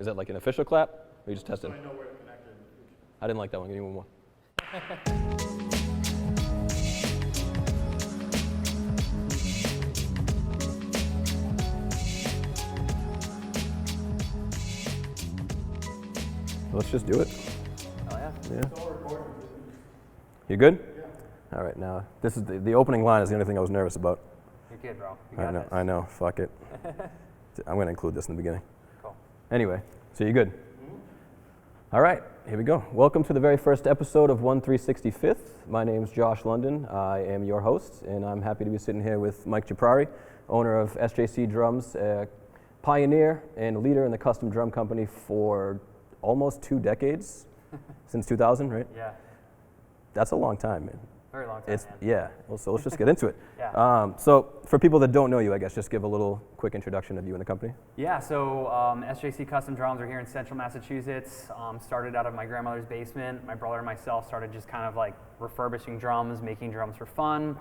Is that like an official clap? Or you just tested? So I know where to connect it. I didn't like that one. Give me one more. Let's just do it. Oh yeah. Yeah. It's all recorded. You good? Yeah. All right, now, this is the opening line is the only thing I was nervous about. You're good, bro. You got this. I know, fuck it. I'm gonna include this in the beginning. Cool. Anyway, so you good? All right, here we go. Welcome to the very first episode of One365th. My name's Josh London. I am your host, and I'm happy to be sitting here with Mike Ciprari, owner of SJC Drums, a pioneer and leader in the custom drum company for almost 2 decades, since 2000, right? Yeah. That's a long time, man. Very long time, man. Yeah, well, so let's just get into it. Yeah. So for people that don't know you, I guess, just give a little quick introduction of you and the company. Yeah, so SJC Custom Drums are here in central Massachusetts. Started out of my grandmother's basement. My brother and myself started just kind of like refurbishing drums, making drums for fun,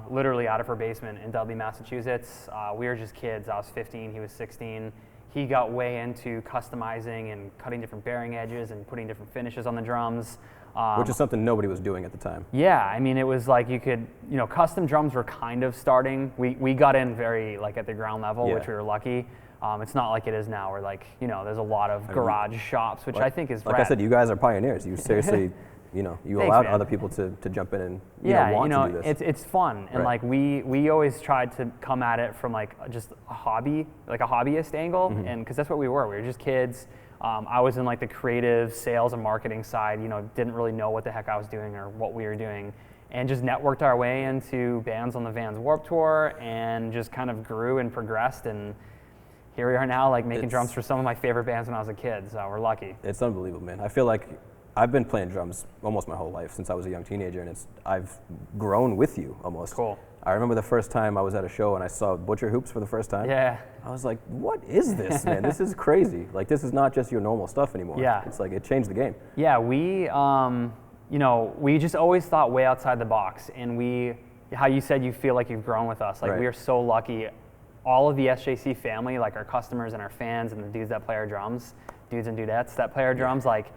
literally out of her basement in Dudley, Massachusetts. We were just kids. I was 15, he was 16. He got way into customizing and cutting different bearing edges and putting different finishes on the drums. Which is something nobody was doing at the time. Yeah, I mean, it was like you could, custom drums were kind of starting. We got in very like at the ground level, which we were lucky. It's not like it is now where like, there's a lot of garage shops, which I think is like rad. I said, you guys are pioneers. You seriously, you Thanks, allowed man. other people to jump in and want to do this. it's fun. And like we always tried to come at it from like just a hobby, like a hobbyist angle. And because that's what we were just kids. I was in like the creative sales and marketing side, didn't really know what the heck I was doing or what we were doing, and just networked our way into bands on the Vans Warped Tour and just kind of grew and progressed. And here we are now, like making drums for some of my favorite bands when I was a kid, so we're lucky. It's unbelievable, man. I feel like I've been playing drums almost my whole life since I was a young teenager, and I've grown with you almost. Cool. I remember the first time I was at a show and I saw Butcher Hoops for the first time. Yeah. I was like, what is this, man? This is crazy. Like, this is not just your normal stuff anymore. Yeah. It's like, it changed the game. Yeah, we just always thought way outside the box, and how you said you feel like you've grown with us. Like, Right. we are so lucky. All of the SJC family, like our customers and our fans and the dudes that play our drums, dudes and dudettes that play our drums, like,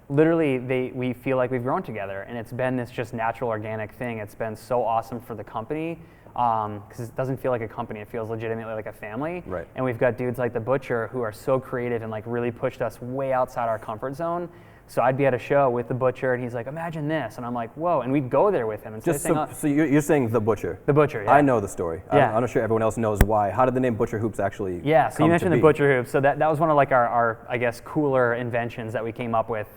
literally, we feel like we've grown together, and it's been this just natural, organic thing. It's been so awesome for the company, because it doesn't feel like a company. It feels legitimately like a family. Right. And we've got dudes like the Butcher who are so creative and like really pushed us way outside our comfort zone. So I'd be at a show with the Butcher, and he's like, imagine this. And I'm like, whoa. And we'd go there with him. And Just so you're saying the Butcher. The Butcher, yeah. I know the story. Yeah. I'm not sure everyone else knows why. How did the name Butcher Hoops actually Yeah, so come you to mentioned the be? Butcher Hoops. So that was one of like our I guess, cooler inventions that we came up with.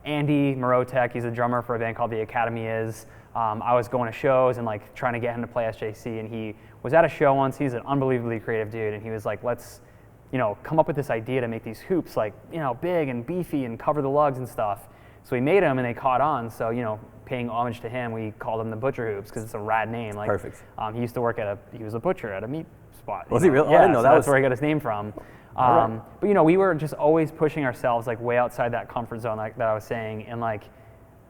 Andy Morotek, he's a drummer for a band called The Academy Is. I was going to shows and like trying to get him to play SJC, and he was at a show once. He's an unbelievably creative dude, and he was like, let's, come up with this idea to make these hoops like, big and beefy and cover the lugs and stuff. So we made them and they caught on. So, paying homage to him, we called them the Butcher Hoops because it's a rad name. Like, Perfect. He used to work he was a butcher at a meat spot. Was he really? Yeah, I didn't know so that that's where he got his name from. Right. But we were just always pushing ourselves like way outside that comfort zone that I was saying, and like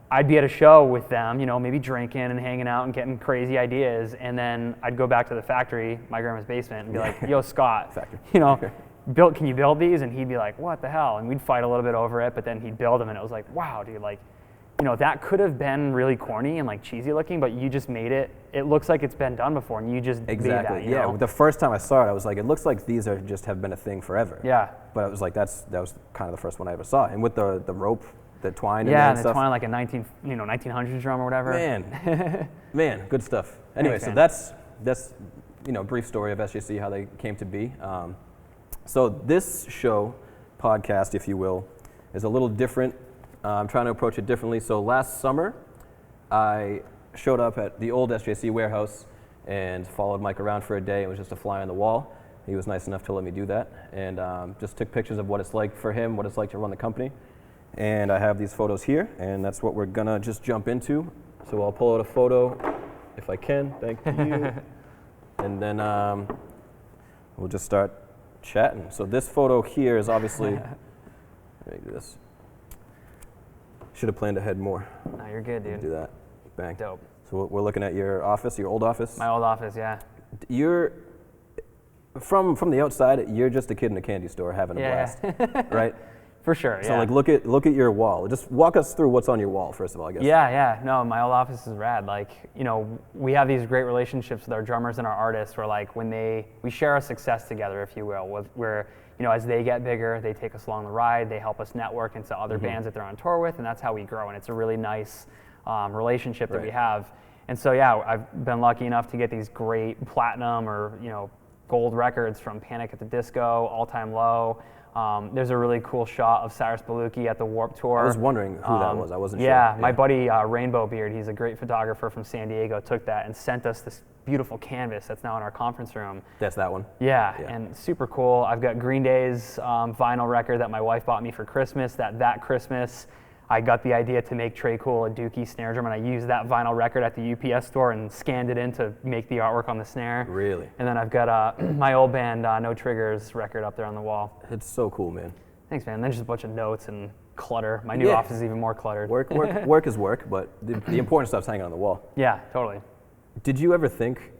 I'd be at a show with them, maybe drinking and hanging out and getting crazy ideas, and then I'd go back to the factory, my grandma's basement, and be like, "Yo, Scott, can you build these?" And he'd be like, "What the hell?" And we'd fight a little bit over it, but then he'd build them, and it was like, "Wow, dude, like." That could have been really corny and like cheesy looking, but you just made it. It looks like it's been done before, and you just made that. Yeah. The first time I saw it, I was like, it looks like these have been a thing forever. Yeah. But I was like, that was kind of the first one I ever saw. And with the rope, the twine, yeah, and the stuff. twine like a 1900s drum or whatever. Man, good stuff. Anyway, Thanks, so that's brief story of SJC, how they came to be. So this show, podcast, if you will, is a little different. I'm trying to approach it differently. So last summer, I showed up at the old SJC warehouse and followed Mike around for a day. It was just a fly on the wall. He was nice enough to let me do that, and just took pictures of what it's like for him, what it's like to run the company. And I have these photos here, and that's what we're gonna just jump into. So I'll pull out a photo if I can. Thank you. And then we'll just start chatting. So this photo here is obviously, let me do this. Should have planned ahead more. No, you're good, dude. Do that. Bang. Dope. So we're looking at your office, your old office. My old office, yeah. from the outside, you're just a kid in a candy store having a blast, right? For sure, So like look at your wall. Just walk us through what's on your wall, first of all, I guess. Yeah. No, my old office is rad. Like, you know, we have these great relationships with our drummers and our artists where like when we share our success together, if you will, where, you know, as they get bigger, they take us along the ride, they help us network into other bands that they're on tour with, and that's how we grow. And it's a really nice relationship that we have. And so, yeah, I've been lucky enough to get these great platinum or, you know, gold records from Panic at the Disco, All Time Low. There's a really cool shot of Cyrus Belushi at the Warped Tour. I was wondering who that was. I wasn't sure. Yeah, my buddy Rainbow Beard, he's a great photographer from San Diego, took that and sent us this beautiful canvas that's now in our conference room. That's that one? Yeah, and super cool. I've got Green Day's vinyl record that my wife bought me for Christmas. That Christmas, I got the idea to make Trey Cool a Dookie snare drum, and I used that vinyl record at the UPS store and scanned it in to make the artwork on the snare. Really? And then I've got my old band, No Triggers record up there on the wall. It's so cool, man. Thanks, man. And then just a bunch of notes and clutter. My new office is even more cluttered. Work is work, but the important stuff's hanging on the wall. Yeah, totally. Did you ever think,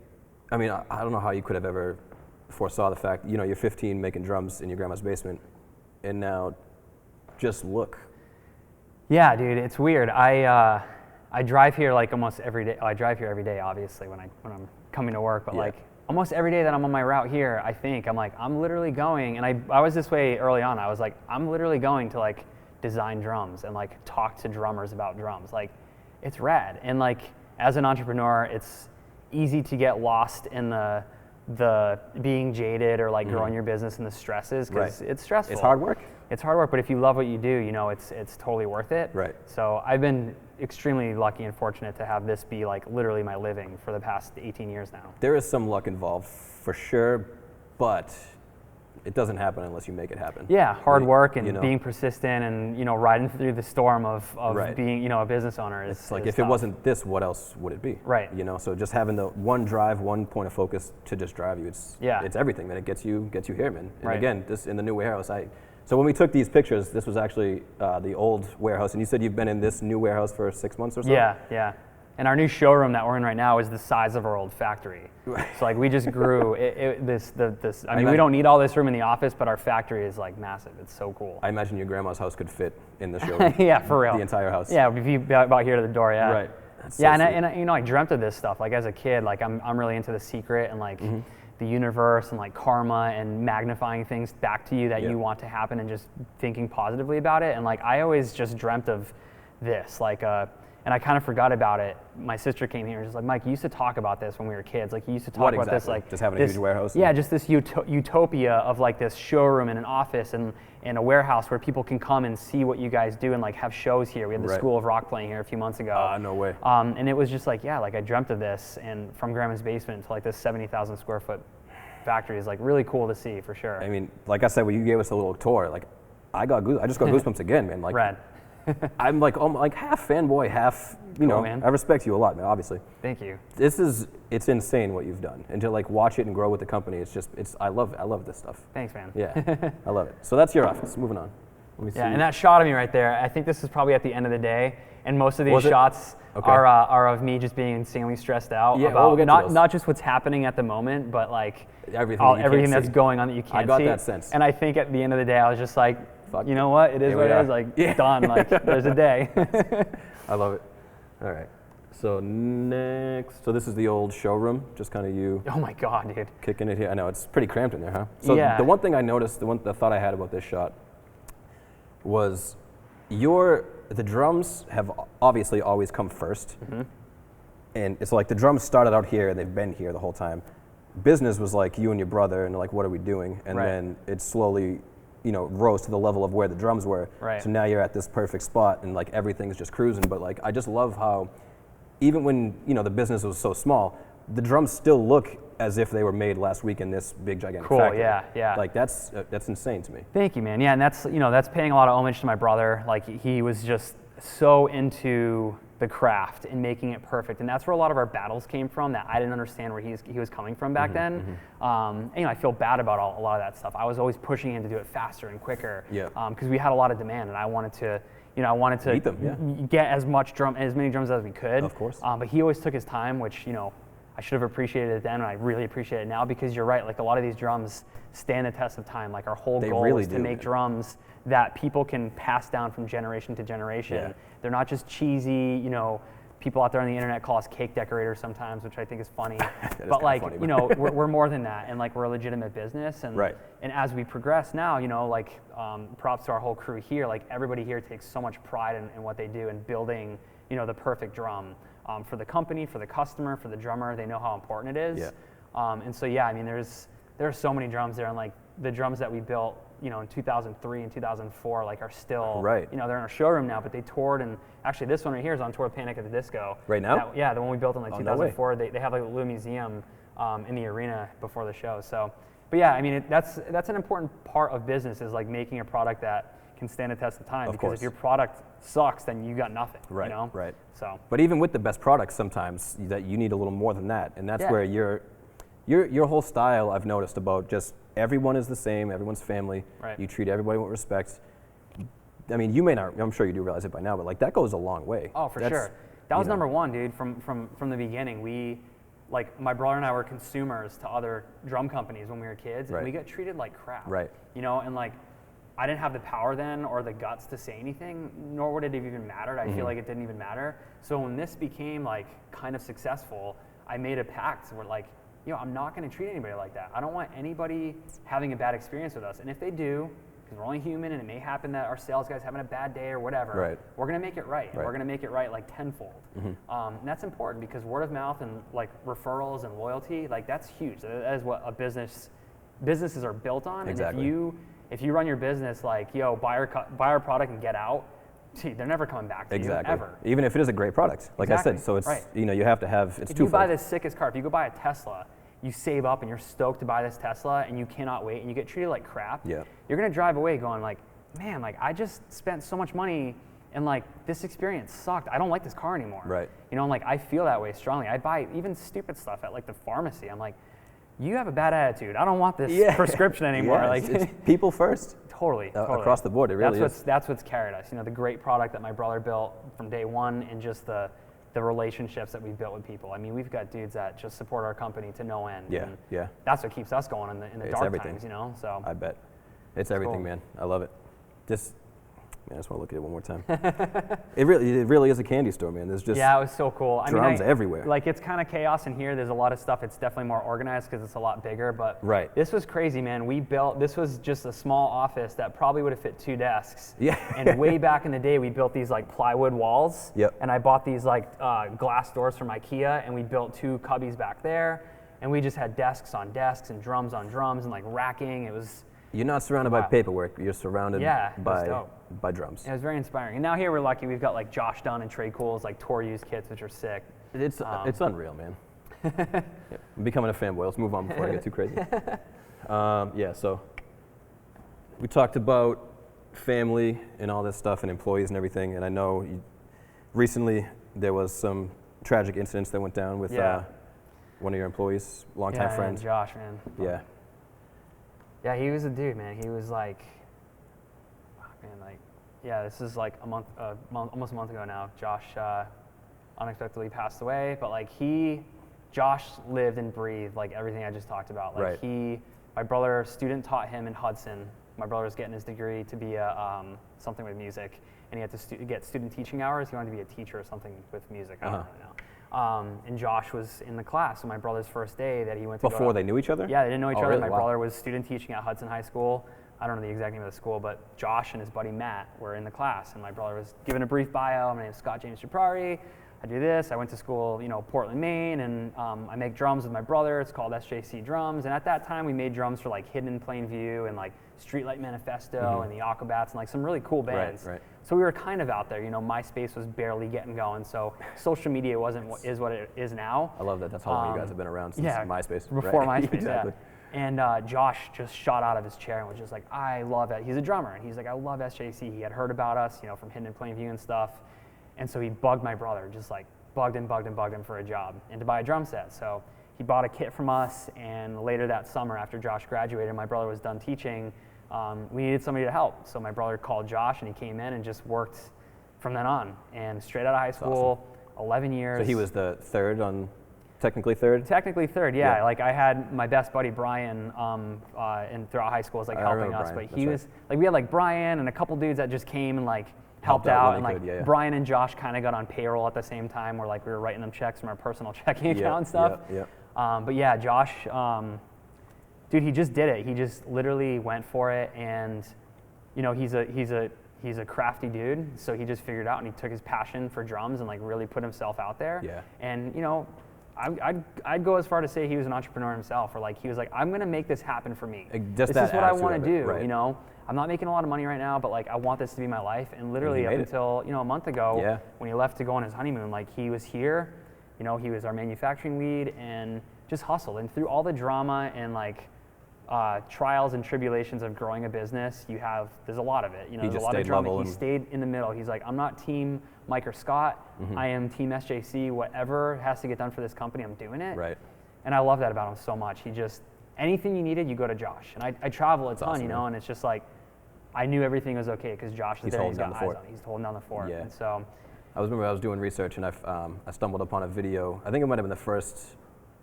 I mean, I don't know how you could have ever foresaw the fact, you know, you're 15 making drums in your grandma's basement, and now just look. Yeah, dude, it's weird. I drive here like almost every day. I drive here every day, obviously, when I'm coming to work. But like almost every day that I'm on my route here, I think I'm literally going. And I was this way early on. I was like, I'm literally going to like design drums and like talk to drummers about drums. Like, it's rad. And like as an entrepreneur, it's easy to get lost in the being jaded or like growing your business and the stresses because it's stressful. It's hard work. It's hard work, but if you love what you do, you know it's totally worth it. Right. So I've been extremely lucky and fortunate to have this be like literally my living for the past 18 years now. There is some luck involved for sure, but it doesn't happen unless you make it happen. Yeah, hard work and being persistent and, you know, riding through the storm of being, you know, a business owner is like if tough. it wasn't this, what else would it be? Right. You know, so just having the one drive, one point of focus to just drive you, it's everything, man. It gets you here, man. And again, this in the new warehouse, so when we took these pictures, this was actually the old warehouse, and you said you've been in this new warehouse for 6 months or so? Yeah. And our new showroom that we're in right now is the size of our old factory. Right. So like we just grew. I mean, we don't need all this room in the office, but our factory is like massive. It's so cool. I imagine your grandma's house could fit in the showroom. Yeah, for real. The entire house. Yeah, if you about here to the door, yeah. Right. That's so and you know, I dreamt of this stuff. Like as a kid, like I'm really into The Secret and like the universe and like karma and magnifying things back to you that you want to happen and just thinking positively about it. And like I always just dreamt of this, like and I kind of forgot about it. My sister came here and was like, Mike, you used to talk about this when we were kids. Like you used to talk about this, like just having a huge warehouse. Yeah, just this utopia of like this showroom and an office and a warehouse where people can come and see what you guys do and like have shows here. We had the School of Rock playing here a few months ago. No way. And it was just like, like I dreamt of this, and from Grandma's basement to like this 70,000 square foot factory is like really cool to see for sure. I mean, like I said, when you gave us a little tour, like I just got goosebumps again, man. Like Rad. I'm like half fanboy, half you know. Man. I respect you a lot, man. Obviously. Thank you. It's insane what you've done, and to like watch it and grow with the company. I love this stuff. Thanks, man. Yeah, I love it. So that's your office. Moving on. Let me see. Yeah, and that shot of me right there, I think this is probably at the end of the day, and most of these Was it? shots Okay. are of me just being insanely stressed out about we'll not just what's happening at the moment, but like everything that's going on that you can't see. I got that sense. And I think at the end of the day, I was just like, you know what? It is what it is. Like, done. Like, there's a day. I love it. All right. So next, so this is the old showroom, just kind of you. Oh my God, dude. Kicking it here. I know, it's pretty cramped in there, huh? So Yeah. the one thing I noticed, the thought I had about this shot was the drums have obviously always come first. And it's like the drums started out here and they've been here the whole time. Business was like you and your brother and like, what are we doing? And then it slowly, you know, rose to the level of where the drums were. Right. So now you're at this perfect spot and like everything's just cruising. But like, I just love how even when, you know, the business was so small, the drums still look as if they were made last week in this big gigantic factory. Yeah. Like that's insane to me. Thank you, man. Yeah, and that's paying a lot of homage to my brother. Like he was just so into the craft and making it perfect, and that's where a lot of our battles came from. That I didn't understand where he was coming from back then. And, you know, I feel bad about a lot of that stuff. I was always pushing him to do it faster and quicker. Yeah. Because we had a lot of demand, and I wanted to Meet them, get as many drums as we could. Of course. But he always took his time, which, you know, I should have appreciated it then, and I really appreciate it now, because you're right, like a lot of these drums stand the test of time. Like our whole goal really is to do, make man. drums that people can pass down from generation to generation. Yeah. They're not just cheesy, you know, people out there on the internet call us cake decorators sometimes, which I think is funny. But like, funny, you know, we're more than that, and like we're a legitimate business. And Right. and as we progress now, you know, like props to our whole crew here. Like everybody here takes so much pride in what they do and building, you know, the perfect drum for the company, for the customer, for the drummer. They know how important it is. Yeah. And so yeah, I mean, there are so many drums there, and like the drums that we built, you know, in 2003 and 2004, like are still, Right. you know, they're in our showroom now, but they toured, and actually this one right here is on tour with Panic at the Disco. Right now? Yeah, the one we built in like Oh, no way. 2004. They have like a little museum in the arena before the show. So, but yeah, I mean, that's an important part of business, is like making a product that can stand the test of time. Of because course. if your product sucks, then you got nothing. Right, You know? right. So. But even with the best products, sometimes that you need a little more than that, and that's Yeah. where your whole style, I've noticed, about just everyone is the same, everyone's family. Right. You treat everybody with respect. I mean, you may not. I'm sure you do realize it by now, but like that goes a long way. Oh, for That's, sure. That was you know, number one, dude. From the beginning, we, like, my brother and I were consumers to other drum companies when we were kids, and Right. we got treated like crap. Right. You know, and like, I didn't have the power then or the guts to say anything, nor would it have even mattered. I feel like it didn't even matter. So when this became like kind of successful, I made a pact where like, yo, I'm not going to treat anybody like that. I don't want anybody having a bad experience with us. And if they do, because we're only human and it may happen that our sales guy's having a bad day or whatever, Right. we're going to make it right. And Right. we're going to make it right like tenfold. And that's important, because word of mouth and like referrals and loyalty, like that's huge. That is what businesses are built on. Exactly. And if you run your business like, yo, buy our product and get out, gee, they're never coming back to Exactly. you, ever. Even if it is a great product, like I Exactly. said. So it's Right. you know, you have to have it's If you twofold. buy the sickest car, if you go buy a Tesla, you save up and you're stoked to buy this Tesla and you cannot wait and you get treated like crap, Yeah. you're gonna drive away going like, man, like I just spent so much money and like this experience sucked. I don't like this car anymore. Right. You know, and like I feel that way strongly. I buy even stupid stuff at like the pharmacy. I'm like, you have a bad attitude. I don't want this prescription anymore. Yeah, like it's people first. Totally. Across the board, it really is. That's what's carried us. You know, the great product that my brother built from day one, and just the relationships that we've built with people. I mean, we've got dudes that just support our company to no end. Yeah, and yeah. That's what keeps us going in the It's dark everything. times. You know, so I bet. It's everything, cool. man. I love it. Man, I just want to look at it one more time. it really is a candy store, man. There's just yeah, it was so cool. drums everywhere. Like it's kind of chaos in here. There's a lot of stuff. It's definitely more organized because it's a lot bigger. But Right. this was crazy, man. This was just a small office that probably would have fit 2 desks. Yeah. And way back in the day, we built these like plywood walls. Yep. And I bought these like glass doors from IKEA, and we built 2 cubbies back there. And we just had desks on desks and drums on drums and like racking. It was You're not surrounded by Wow. paperwork. You're surrounded Yeah, it was by dope. drums. It was very inspiring. And now here we're lucky. We've got like Josh Dunn and Trey Cool's like tour use kits, which are sick. It's unreal, man. Yeah, I'm becoming a fanboy. Let's move on before I get too crazy. Yeah, so we talked about family and all this stuff and employees and everything. And I know recently there was some tragic incidents that went down with Yeah. one of your employees, longtime Yeah, friend. Josh, man. Yeah. Yeah, he was a dude, man. He was like, man, like, yeah, this is like almost a month ago now. Josh unexpectedly passed away, but like Josh lived and breathed like everything I just talked about. Like Right. My brother, student taught him in Hudson. My brother was getting his degree to be something with music, and he had to get student teaching hours. He wanted to be a teacher or something with music. I don't really know. And Josh was in the class. So my brother's first day that he went to go Before to- they knew each other? Yeah, they didn't know each Oh, other. really? My Wow. brother was student teaching at Hudson High School. I don't know the exact name of the school, but Josh and his buddy Matt were in the class, and my brother was given a brief bio. My name is Scott James Ciprari. I do this. I went to school, Portland, Maine, and I make drums with my brother. It's called SJC Drums. And at that time, we made drums for like Hidden in Plain View and like Streetlight Manifesto and the Aquabats and like some really cool bands. Right. So we were kind of out there. MySpace was barely getting going, so social media is what it is now. I love that. That's how long you guys have been around since MySpace. Before right? MySpace, Exactly. yeah. And Josh just shot out of his chair and was just like, I love it. He's a drummer, and he's like, I love SJC. He had heard about us, from Hidden in Plain View and stuff. And so he bugged my brother, just like bugged him for a job and to buy a drum set. So he bought a kit from us, and later that summer after Josh graduated, my brother was done teaching, we needed somebody to help. So my brother called Josh, and he came in and just worked from then on. And straight out of high school, 11 years. So he was the third on technically third? Technically third, yeah. Like I had my best buddy Brian, and throughout high school was like helping us, Brian. but he was like, we had like Brian and a couple dudes that just came and like helped when out, and they like could, yeah. Brian and Josh kind of got on payroll at the same time, where like we were writing them checks from our personal checking account and stuff. But yeah, Josh, dude, he just did it. He just literally went for it, and you know, he's a crafty dude, so he just figured out, and he took his passion for drums and like really put himself out there. Yeah. And you know, I'd go as far to say he was an entrepreneur himself, or like he was like, I'm gonna make this happen for me. This is what I want to do. Right. You know, I'm not making a lot of money right now, but like I want this to be my life. And literally up until, you know, a month ago, when he left to go on his honeymoon, like he was here. You know, he was our manufacturing lead and just hustled. And through all the drama and like trials and tribulations of growing a business, there's a lot of it. You know, there's a lot of drama. He stayed in the middle. He's like, I'm not team Mike or Scott. I am team SJC. Whatever has to get done for this company, I'm doing it. Right. And I love that about him so much. He just, anything you needed, you go to Josh. And I travel a ton, awesome, you know, and it's just like, I knew everything was okay because Josh is there. He's got eyes on it. He's holding down the fort. Yeah. And so, I was doing research, and I stumbled upon a video. I think it might have been the first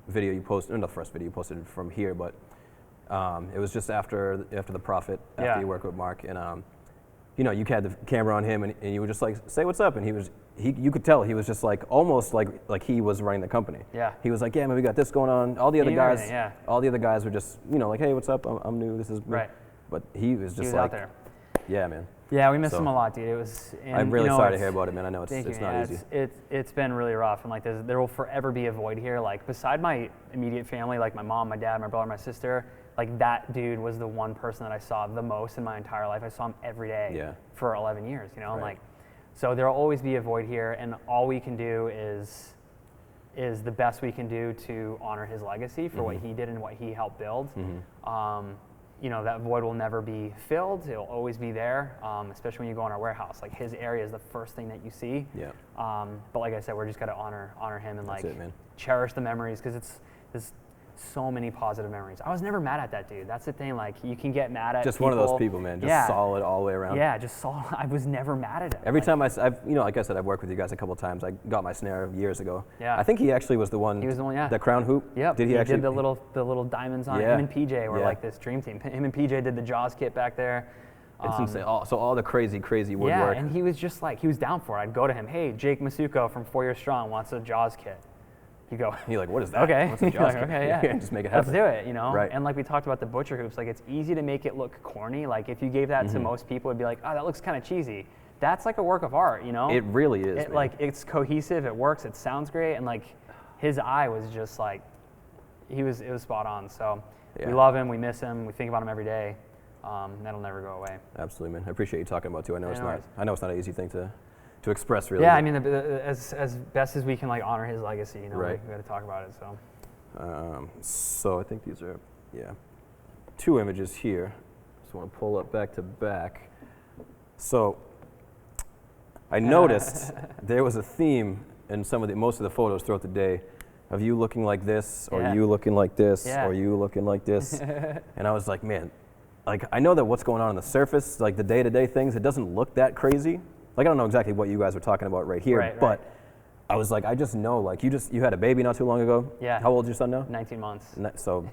video you posted, not the first video you posted from here, but it was just after the Prophet, after you worked with Mark, and you know, you had the camera on him, and you were just like, say what's up, and you could tell he was just like almost like he was running the company. Yeah. He was like, yeah, man, we got this going on. All the other guys were just, you know, like, hey, what's up? I'm new. This is right. But he was just like, out there. Yeah, man. Yeah, we miss him a lot, dude. It was. And, I'm really sorry to hear about it, man. I know it's not easy. It's been really rough, and like there will forever be a void here. Like beside my immediate family, like my mom, my dad, my brother, my sister, like that dude was the one person that I saw the most in my entire life. I saw him every day for 11 years, you know, and like, so there'll always be a void here, and all we can do is the best we can do to honor his legacy for what he did and what he helped build. You know, that void will never be filled. It'll always be there, especially when you go in our warehouse. Like his area is the first thing that you see. Yeah. But like I said, we're just gotta honor him and like cherish the memories, because there's so many positive memories. I was never mad at that dude. That's the thing. Like you can get mad at just people. one of those people, man. Just solid all the way around. Yeah, just solid. I was never mad at him. Every time I've, you know, like I said, I've worked with you guys a couple of times. I got my snare years ago. Yeah. I think he actually was the one. He was the one. Yeah. The crown hoop. Yep. Did he actually? Did the little diamonds on it. Him and PJ were like this dream team. Him and PJ did the Jaws kit back there. It's insane. So all the crazy woodwork. Yeah, and he was just like, he was down for it. I'd go to him, hey, Jake Masuko from 4 Year Strong wants a Jaws kit. You go. You're like, what is that? Okay. What's a Jaws kit? Okay, yeah. Just make it happen. Let's do it, you know? Right. And like we talked about the butcher hoops, like it's easy to make it look corny. Like if you gave that to most people, it'd be like, oh, that looks kind of cheesy. That's like a work of art, you know? It really is, man. Like it's cohesive, it works, it sounds great, and like his eye was just like, it was spot on. So we love him, we miss him, we think about him every day. That'll never go away. Absolutely, man. I appreciate you talking about it too. I know it's not an easy thing to express, really. Yeah, I mean, as best as we can like honor his legacy, you know, we got to talk about it. So I think these are two images here. Just want to pull up back to back. So I noticed there was a theme in most of the photos throughout the day of you looking like this, or you looking like this, or you looking like this, and I was like, man. Like, I know that what's going on the surface, like the day-to-day things, it doesn't look that crazy. Like, I don't know exactly what you guys were talking about right here, but I was like, I just know, like, you had a baby not too long ago. Yeah. How old is your son now? 19 months. So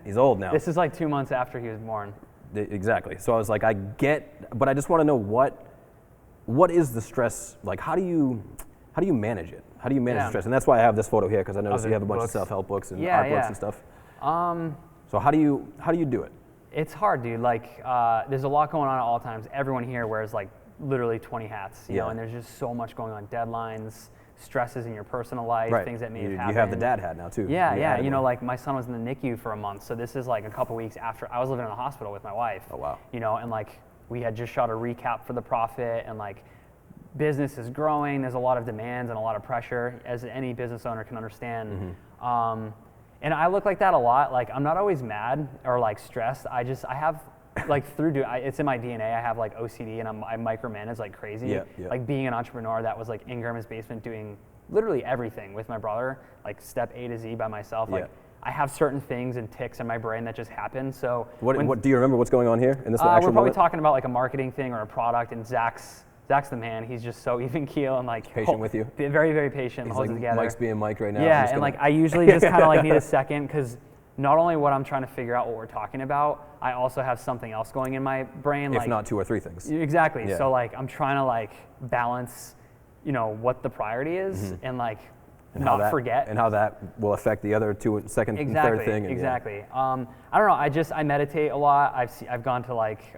he's old now. This is like 2 months after he was born. Exactly. So I was like, but I just want to know what is the stress, like, how do you manage it? How do you manage the stress? And that's why I have this photo here, because I noticed you have a bunch of self-help books and art books and stuff. So how do you do it? It's hard, dude. Like, there's a lot going on at all times. Everyone here wears like literally 20 hats, you know, and there's just so much going on. Deadlines, stresses in your personal life, things that may have happened. You have the dad hat now too. Yeah. You know, like my son was in the NICU for a month, so this is like a couple weeks after I was living in the hospital with my wife. Oh wow. You know, and like we had just shot a recap for the Prophet, and like business is growing. There's a lot of demands and a lot of pressure, as any business owner can understand. And I look like that a lot. Like I'm not always mad or like stressed. I have like it's in my DNA. I have like OCD, and I micromanage like crazy. Like being an entrepreneur, that was like in Grandma's basement doing literally everything with my brother, like step A to Z by myself. Like I have certain things and tics in my brain that just happen. So what do you remember what's going on here in this actual we're probably moment? talking about like a marketing thing or a product, and Zach's Zach's the man. He's just so even keel and like patient with you. Very, very patient. He's holds like it together. Mike's being Mike right now. Yeah, and like I usually just kind of like need a second because not only what I'm trying to figure out what we're talking about, I also have something else going in my brain. If like, not 2 or 3 things. Exactly. Yeah. So like I'm trying to like balance, you know, what the priority is and like not forget. And how that will affect the other 2, second and third thing. And exactly. I don't know. I meditate a lot. I've gone to like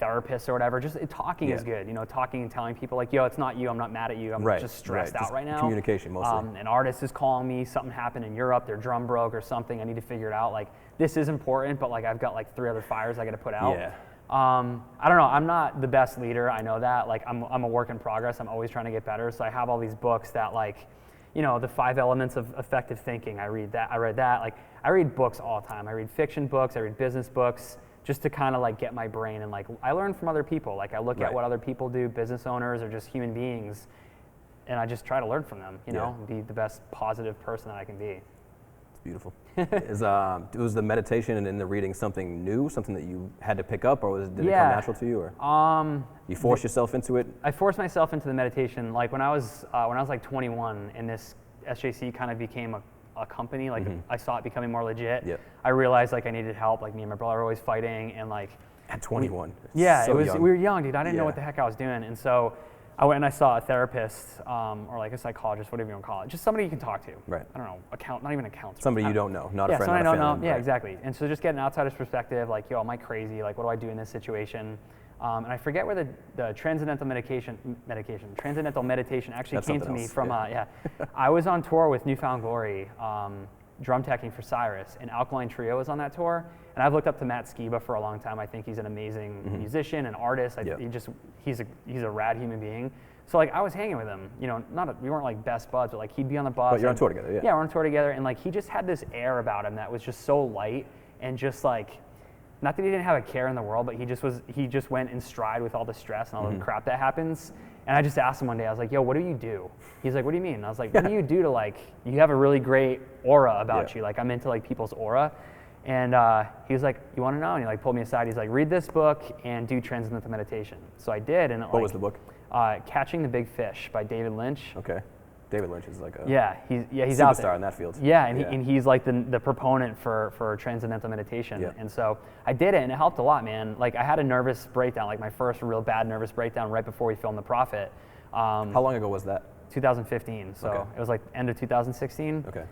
therapists or whatever. Just talking is good. You know, talking and telling people like, yo, it's not you. I'm not mad at you. I'm just stressed out right now. Communication mostly. An artist is calling me. Something happened in Europe. Their drum broke or something. I need to figure it out. Like this is important, but like I've got like 3 other fires I got to put out. Yeah. I don't know. I'm not the best leader. I know that. Like I'm a work in progress. I'm always trying to get better. So I have all these books that like, you know, the 5 elements of effective thinking. I read that. Like I read books all the time. I read fiction books. I read business books just to kind of like get my brain and like I learn from other people. Like I look at what other people do, business owners or just human beings, and I just try to learn from them. You know, be the best positive person that I can be. Beautiful. Was the meditation and the reading something new, something that you had to pick up, or did it come natural to you, or you forced yourself into it? I forced myself into the meditation. Like when I was like 21, and this SJC kind of became a company. Like I saw it becoming more legit. Yep. I realized like I needed help. Like me and my brother were always fighting, and like at 21. Yeah, so it was. Young. We were young, dude. I didn't know what the heck I was doing, and so I went and I saw a therapist, or like a psychologist, whatever you want to call it, just somebody you can talk to. Right. I don't know, not even a counselor. Somebody you don't know, not a friend, somebody not a I don't family. know. Yeah, right. exactly. And so just get an outsider's perspective, like, yo, am I crazy? Like, what do I do in this situation? And I forget where the transcendental meditation actually came to me from. I was on tour with Newfound Glory, drum teching for Cyrus, and Alkaline Trio was on that tour. And I've looked up to Matt Skiba for a long time. I think he's an amazing musician and artist. He's a rad human being. So like I was hanging with him, you know, we weren't like best buds, but like he'd be on the bus. But you're on tour together, yeah. Yeah, we're on tour together, and like he just had this air about him that was just so light and just like, not that he didn't have a care in the world, but he just went in stride with all the stress and all the crap that happens. And I just asked him one day, I was like, yo, what do you do? He's like, what do you mean? And I was like, what do you do to like, you have a really great aura about you. Like I'm into like people's aura. And he was like, you want to know? And he like pulled me aside. He's like, read this book and do transcendental meditation. So I did. And what was the book? Catching the Big Fish by David Lynch. Okay. David Lynch is like a he's out there. Superstar in that field. Yeah, and he's like the proponent for transcendental meditation. Yeah. And so I did it, and it helped a lot, man. Like I had a nervous breakdown, like my first real bad nervous breakdown right before we filmed The Prophet. How long ago was that? 2015. So it was like end of 2016. Okay.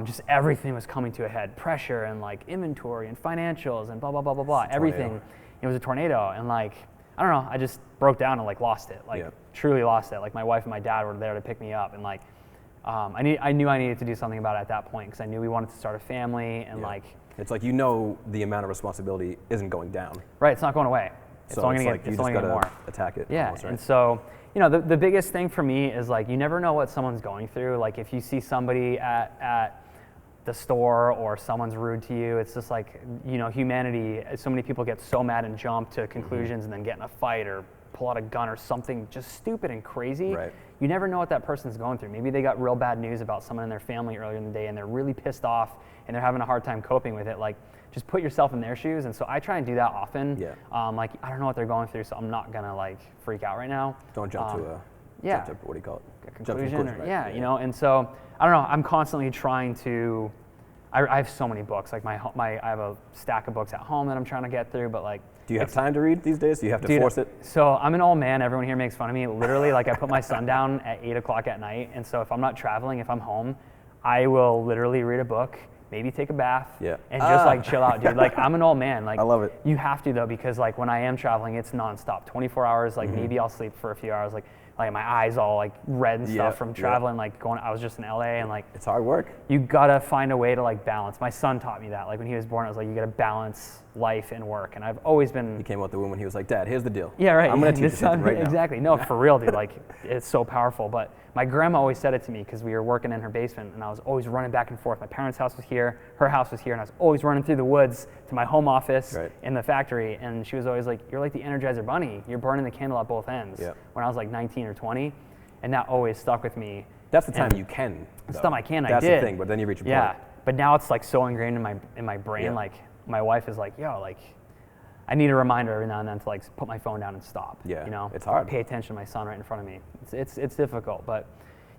Just everything was coming to a head. Pressure and like inventory and financials and blah, blah, blah, blah, blah. Everything. It was a tornado. And like, I don't know, I just broke down and like lost it. Like truly lost it. Like my wife and my dad were there to pick me up. And like, I knew I needed to do something about it at that point because I knew we wanted to start a family and like. It's like, you know, the amount of responsibility isn't going down. Right, it's not going away. It's so only it's going like to you get just more. Attack it. Yeah, almost, right? And so, you know, the biggest thing for me is like, you never know what someone's going through. Like if you see somebody at the store or someone's rude to you, it's just like, you know, humanity, so many people get so mad and jump to conclusions and then get in a fight or pull out a gun or something just stupid and crazy. Right. You never know what that person's going through. Maybe they got real bad news about someone in their family earlier in the day and they're really pissed off and they're having a hard time coping with it. Like, just put yourself in their shoes. And so I try and do that often. Yeah. Like, I don't know what they're going through, so I'm not gonna like freak out right now. Don't jump to what do you call it? A conclusion, right? Yeah, you know, and so, I don't know, I'm constantly trying to, I have so many books. Like I have a stack of books at home that I'm trying to get through, but like. Do you have time to read these days? Do you have to force it? So I'm an old man. Everyone here makes fun of me. Literally, like I put my son down at 8 o'clock at night. And so if I'm not traveling, if I'm home, I will literally read a book, maybe take a bath, and just like chill out, dude. Like I'm an old man. Like I love it. You have to though, because like when I am traveling, it's nonstop, 24 hours. Like maybe I'll sleep for a few hours. Like my eyes all like red and stuff from traveling. Like I was just in LA and like. It's hard work. You gotta find a way to like balance. My son taught me that. Like when he was born, I was like, you gotta balance life and work. And I've always been. He came out the womb when he was like, Dad, here's the deal. Yeah, right. I'm gonna teach you something right now. Exactly. No, for real, dude. Like it's so powerful. But my grandma always said it to me because we were working in her basement and I was always running back and forth. My parents' house was here, her house was here, and I was always running through the woods to my home office in the factory. And she was always like, you're like the Energizer Bunny. You're burning the candle at both ends. When I was like 19 or 20. And that always stuck with me. That's the time you can. That's the time I can. That's the thing, but then you reach a point. Yeah, but now it's like so ingrained in my brain. Like my wife is like, yo, like I need a reminder every now and then to like put my phone down and stop. Yeah, you know, it's hard. Pay attention to my son right in front of me. It's difficult, but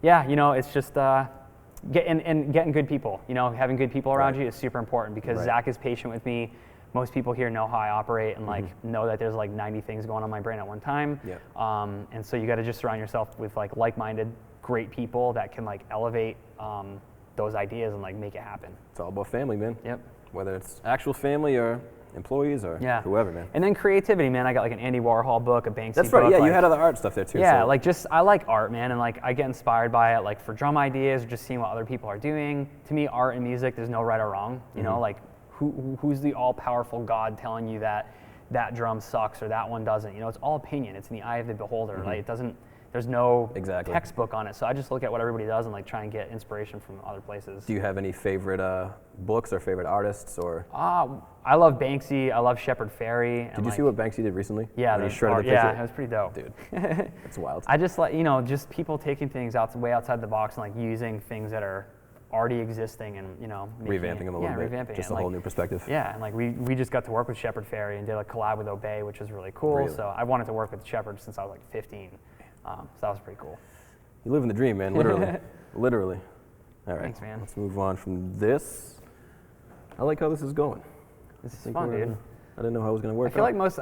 yeah, you know, it's just getting good people. You know, having good people around you is super important because Zach is patient with me. Most people here know how I operate and like know that there's like 90 things going on in my brain at one time. Yeah. And so you got to just surround yourself with like-minded, great people that can like elevate those ideas and like make it happen. It's all about family, man. Yep. Whether it's actual family or employees or whoever, man. And then creativity, man. I got like an Andy Warhol book, a Banksy book. That's right. Yeah, like, you had other art stuff there too. Yeah, so. like just I like art, man, and like I get inspired by it, like for drum ideas or just seeing what other people are doing. To me, art and music, there's no right or wrong. You know, like who's the all-powerful God telling you that drum sucks or that one doesn't? You know, it's all opinion. It's in the eye of the beholder. Like it doesn't. There's no textbook on it. So I just look at what everybody does and like try and get inspiration from other places. Do you have any favorite books or favorite artists or? I love Banksy. I love Shepard Fairey. Did you see what Banksy did recently? Yeah, when he shredded the picture? Yeah, it was pretty dope. Dude, that's wild. I just like, you know, just people taking things way outside the box and like using things that are already existing and, you know, revamping them a little bit. Revamping just it. a whole new perspective. Yeah, and like we just got to work with Shepard Fairey and did a collab with Obey, which was really cool. Really? So I wanted to work with Shepard since I was like 15. So that was pretty cool. You live in the dream, man, literally. Literally. All right. Thanks, man. Let's move on from this. I like how this is going. This is fun, dude. I didn't know how it was going to work. I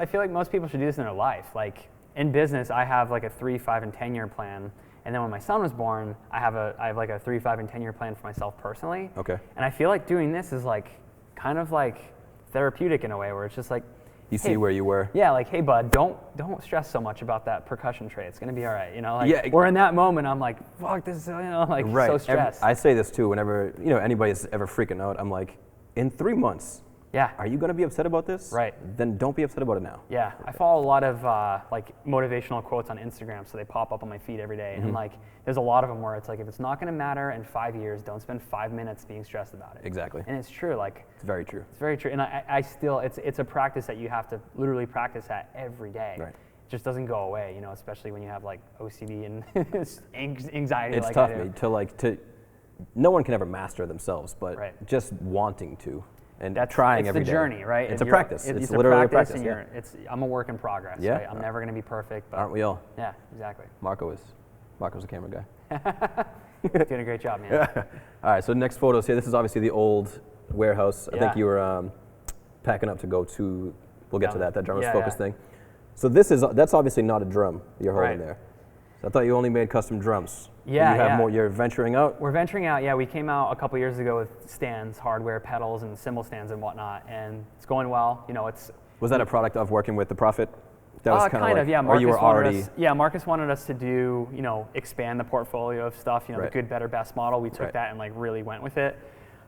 feel like most people should do this in their life. Like in business, I have like a 3, 5, and 10 year plan. And then when my son was born, I have like a 3, 5, and 10 year plan for myself personally. Okay. And I feel like doing this is like kind of like therapeutic in a way where it's just like, you see where you were. Yeah, like, hey, bud, don't stress so much about that percussion tray. It's gonna be all right, you know. Like, where in that moment, I'm like, fuck, this is, you know, like so stressed. I say this too whenever anybody's ever freaking out. I'm like, in 3 months, are you gonna be upset about this? Right. Then don't be upset about it now. Yeah, I follow a lot of like motivational quotes on Instagram, so they pop up on my feed every day, and like, there's a lot of them where it's like, if it's not gonna matter in 5 years, don't spend 5 minutes being stressed about it. Exactly. And it's true, like. It's very true. It's very true, and I still, it's a practice that you have to literally practice at every day. Right. It just doesn't go away, you know, especially when you have like OCD and anxiety. It's like tough, I do. mate, to no one can ever master themselves, but just wanting to. And that's trying every day. It's the journey, right? It's a practice. It's literally a practice. And I'm a work in progress. Yeah. Right? I'm never going to be perfect. But aren't we all? Yeah, exactly. Marco's a camera guy. Doing a great job, man. Yeah. All right, so next photos here. This is obviously the old warehouse. I think you were packing up to go to, we'll get to that Drummer's Focus thing. So that's obviously not a drum you're holding there. So I thought you only made custom drums. Yeah, you have more, you're venturing out? We're venturing out, yeah. We came out a couple years ago with stands, hardware, pedals, and cymbal stands and whatnot, and it's going well. You know, Was that a product of working with the Prophet? That was kind of, yeah. Marcus wanted us to do, you know, expand the portfolio of stuff, you know, the good, better, best model. We took that and like really went with it.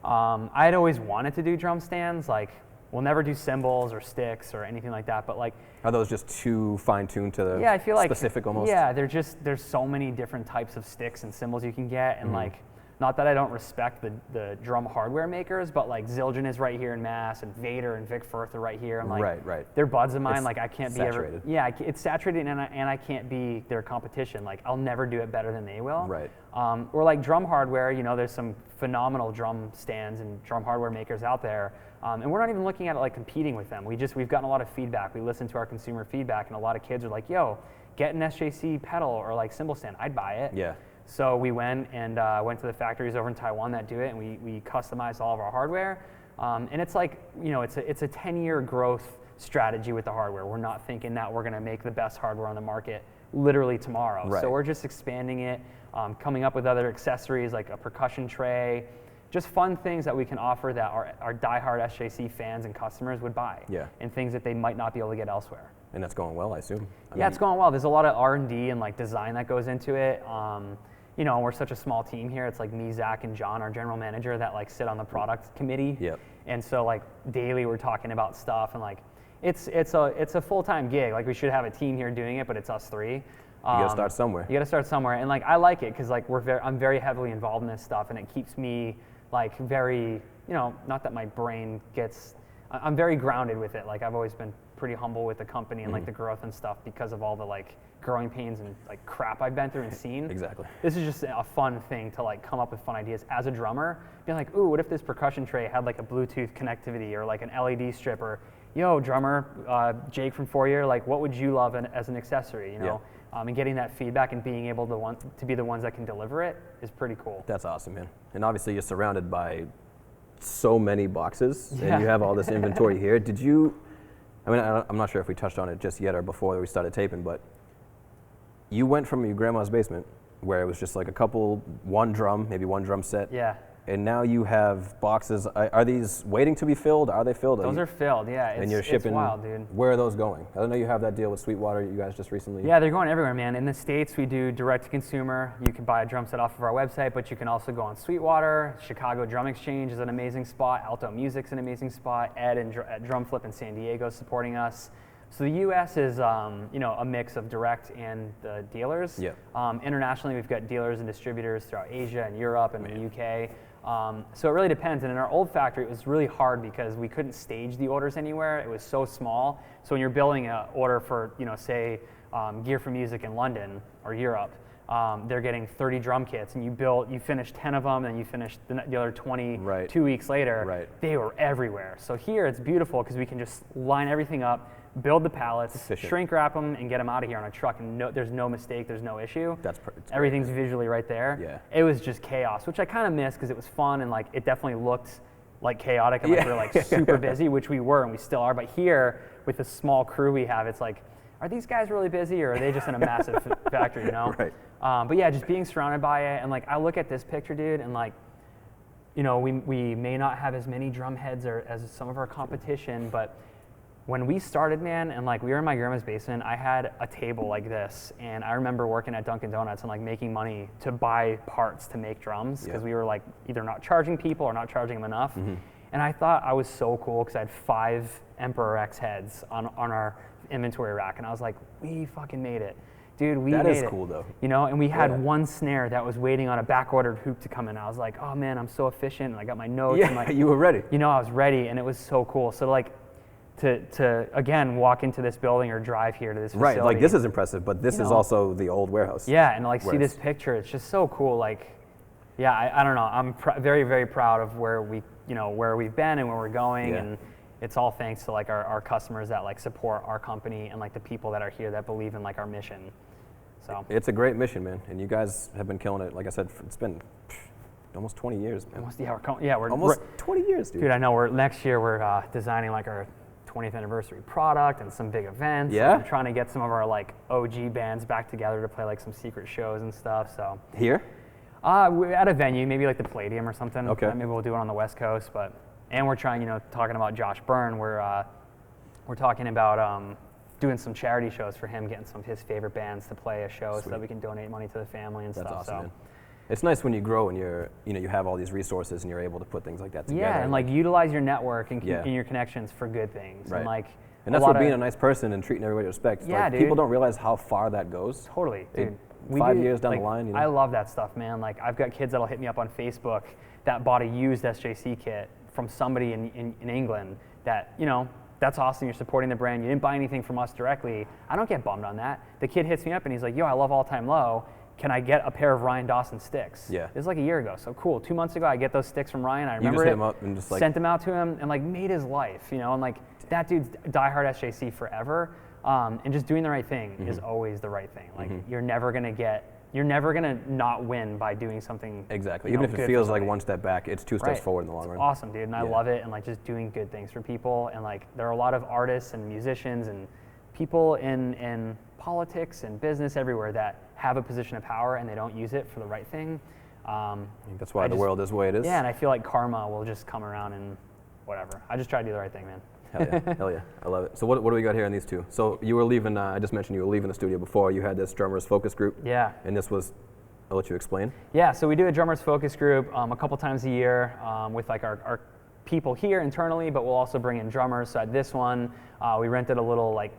I had always wanted to do drum stands, like we'll never do cymbals or sticks or anything like that, but like. Are those just too fine-tuned to the I feel like, specific almost? Yeah, there's so many different types of sticks and cymbals you can get, and like, not that I don't respect the drum hardware makers, but like Zildjian is right here in Mass, and Vader and Vic Firth are right here. I'm like, they're buds of mine. Like I can't saturated. It's saturated, and I can't be their competition. Like I'll never do it better than they will. Right. Or like drum hardware, you know, there's some phenomenal drum stands and drum hardware makers out there. And we're not even looking at it like competing with them. We've gotten a lot of feedback. We listen to our consumer feedback, and a lot of kids are like, yo, get an SJC pedal or like cymbal stand. I'd buy it. Yeah. So we went to the factories over in Taiwan that do it, and we customized all of our hardware. And it's like, you know, it's a 10-year growth strategy with the hardware. We're not thinking that we're gonna make the best hardware on the market literally tomorrow. Right. So we're just expanding it, coming up with other accessories like a percussion tray, just fun things that we can offer that our diehard SJC fans and customers would buy. Yeah. And things that they might not be able to get elsewhere. And that's going well, I assume. Yeah, it's going well. There's a lot of R&D and like design that goes into it. You know, we're such a small team here. It's like me, Zach, and John, our general manager, that like sit on the product committee. Yep. And so like daily we're talking about stuff, and like it's a full-time gig. Like we should have a team here doing it, but it's us three. You gotta start somewhere. You gotta start somewhere, and like I like it because like I'm very heavily involved in this stuff, and it keeps me like very, you know, not that my brain gets. I'm very grounded with it. Like I've always been pretty humble with the company and like the growth and stuff because of all the like growing pains and like crap I've been through and seen. Exactly. This is just a fun thing to like come up with fun ideas as a drummer. Being like, ooh, what if this percussion tray had like a Bluetooth connectivity or like an LED strip, or yo, drummer, Jake from 4 Year, like, what would you love as an accessory, you know? And getting that feedback and being able to be the ones that can deliver it is pretty cool. That's awesome, man. And obviously you're surrounded by so many boxes, and you have all this inventory here. Did you, I mean, I'm not sure if we touched on it just yet or before we started taping, but you went from your grandma's basement where it was just like one drum, maybe one drum set. Yeah. And now you have boxes. Are these waiting to be filled? Are they filled? Those are filled, yeah. And you're shipping. It's wild, dude. Where are those going? I know you have that deal with Sweetwater, you guys just recently. Yeah, they're going everywhere, man. In the States, we do direct to consumer. You can buy a drum set off of our website, but you can also go on Sweetwater. Chicago Drum Exchange is an amazing spot. Alto Music's an amazing spot. Ed at Drum Flip in San Diego is supporting us. So the U.S. is, you know, a mix of direct and the dealers. Yeah. Internationally, we've got dealers and distributors throughout Asia and Europe and the UK. So it really depends. And in our old factory, it was really hard because we couldn't stage the orders anywhere. It was so small. So when you're building an order for, you know, say, Gear for Music in London or Europe, they're getting 30 drum kits, and you finished 10 of them, and you finished the other 20 2 weeks later. Right. They were everywhere. So here it's beautiful because we can just line everything up, build the pallets, shrink wrap them, and get them out of here on a truck. And there's no mistake, there's no issue. Everything's visually right there. Yeah. It was just chaos, which I kind of miss because it was fun and like it definitely looked like chaotic and like we were like super busy, which we were and we still are. But here with the small crew we have, it's like, are these guys really busy or are they just in a massive factory, you know? Right. But yeah, just being surrounded by it, and like I look at this picture, dude, and like, you know, we may not have as many drum heads as some of our competition, but when we started, man, and like we were in my grandma's basement, I had a table like this, and I remember working at Dunkin' Donuts and like making money to buy parts to make drums because we were like either not charging people or not charging them enough. And I thought I was so cool because I had 5 Emperor X heads on our inventory rack, and I was like, we fucking made it. Dude, we made it. That is cool though. You know, and we had one snare that was waiting on a back-ordered hoop to come in. I was like, oh man, I'm so efficient, and I got my notes. Yeah, and like, you were ready. You know, I was ready, and it was so cool. So like, to again walk into this building or drive here to this facility. Right, like this is impressive, but this is also the old warehouse. Yeah, and like see this picture, it's just so cool. Like, yeah, I don't know. I'm very, very proud of where we've been and where we're going, and it's all thanks to like our customers that like support our company and like the people that are here that believe in like our mission. So it's a great mission, man, and you guys have been killing it. Like I said, it's been almost 20 years, man. We're almost 20 years, dude. Dude, I know. Next year we're designing like our 20th anniversary product and some big events. Yeah. I'm trying to get some of our like OG bands back together to play like some secret shows and stuff. So here? We're at a venue, maybe like the Palladium or something. Okay. Maybe we'll do it on the West Coast, and we're trying, talking about Josh Byrne. We're talking about doing some charity shows for him, getting some of his favorite bands to play a show so that we can donate money to the family and That's stuff. Awesome, man. It's nice when you grow and you have all these resources and you're able to put things like that together. Yeah, and like utilize your network and your connections for good things. Right. And that's what being a nice person and treating everybody with respect. Yeah, dude. People don't realize how far that goes. Totally, dude. 5 years down the line. I love that stuff, man. Like I've got kids that'll hit me up on Facebook that bought a used SJC kit from somebody in England that, that's awesome. You're supporting the brand. You didn't buy anything from us directly. I don't get bummed on that. The kid hits me up and he's like, yo, I love All Time Low. Can I get a pair of Ryan Dawson sticks? Yeah. It was like a year ago. So cool. 2 months ago, I get those sticks from Ryan. I remember you just hit him up and just like sent them out to him and like made his life, and like that dude's diehard SJC forever. And just doing the right thing is always the right thing. Like you're never gonna not win by doing something. Exactly. Even if it feels like one step back, it's 2 steps forward in the long run. Awesome, dude. And I love it. And like just doing good things for people. And like there are a lot of artists and musicians and people in politics and business everywhere that have a position of power and they don't use it for the right thing. I think that's why the world is the way it is. Yeah, and I feel like karma will just come around and whatever. I just try to do the right thing, man. Hell yeah, hell yeah. I love it. So what do we got here in these two? So you were leaving, I just mentioned you were leaving the studio before. You had this drummers focus group. Yeah. And this was, I'll let you explain. Yeah, so we do a drummers focus group a couple times a year with like our people here internally, but we'll also bring in drummers. So at this one, we rented a little like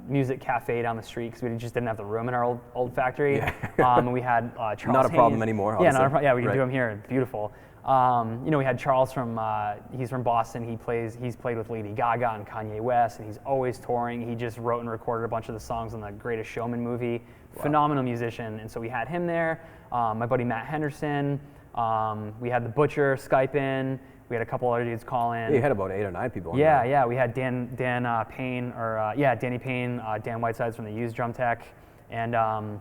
music cafe down the street because we just didn't have the room in our old factory. Yeah. And we had Charles Not a Hayes. problem anymore, obviously. Yeah, not a problem. Yeah, we can do them here. It's beautiful. We had Charles he's from Boston. He's played with Lady Gaga and Kanye West, and he's always touring. He just wrote and recorded a bunch of the songs on the Greatest Showman movie. Wow. Phenomenal musician. And so we had him there. My buddy Matt Henderson. We had the Butcher Skype in. We had a couple other dudes call in. Yeah, you had about 8 or 9 people. Yeah. We had Danny Payne, Dan Whiteside's from the Used Drum Tech, and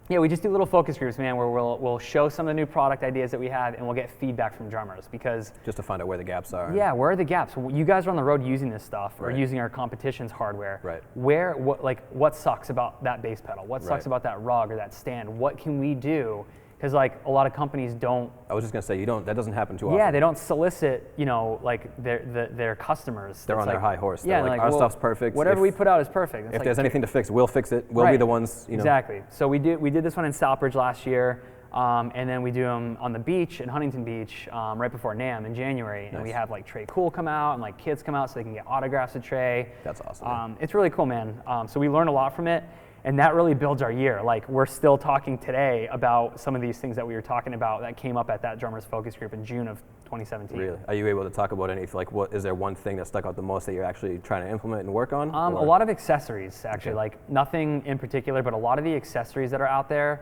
we just do little focus groups, man, where we'll show some of the new product ideas that we have, and we'll get feedback from drummers because just to find out where the gaps are. Yeah, where are the gaps? You guys are on the road using this stuff or Right. using our competition's hardware. Right. What sucks about that bass pedal? What sucks Right. about that rug or that stand? What can we do? Because like a lot of companies don't. I was just gonna say that doesn't happen too often. Yeah, they don't solicit, like their customers. They're It's on their like, high horse. Yeah, They're like, our stuff's perfect. Whatever we put out is perfect. It's If like, there's anything to fix, we'll fix it. We'll be the ones. Exactly. So we did this one in Southbridge last year, and then we do them on the beach in Huntington Beach right before NAMM in January, and we have like Trey Cool come out and like kids come out so they can get autographs of Trey. That's awesome. It's really cool, man. So we learned a lot from it. And that really builds our year. Like we're still talking today about some of these things that we were talking about that came up at that drummers focus group in June of 2017. Really? Are you able to talk about any, like, what is there one thing that stuck out the most that you're actually trying to implement and work on? A lot of accessories, actually. Okay. Like nothing in particular, but a lot of the accessories that are out there,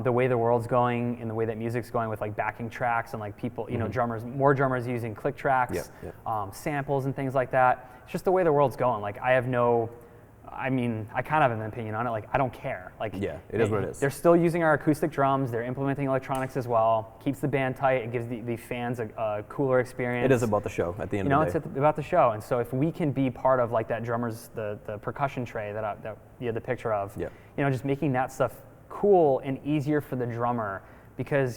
the way the world's going and the way that music's going with like backing tracks and like people, more drummers using click tracks, samples and things like that. It's just the way the world's going. Like I kind of have an opinion on it. Like, I don't care. Like, yeah, it is what it is. They're still using our acoustic drums. They're implementing electronics as well. Keeps the band tight. It gives the fans a cooler experience. It is about the show at the end of the day. It's about the show. And so if we can be part of like that drummers, the percussion tray that you had the picture of, just making that stuff cool and easier for the drummer. Because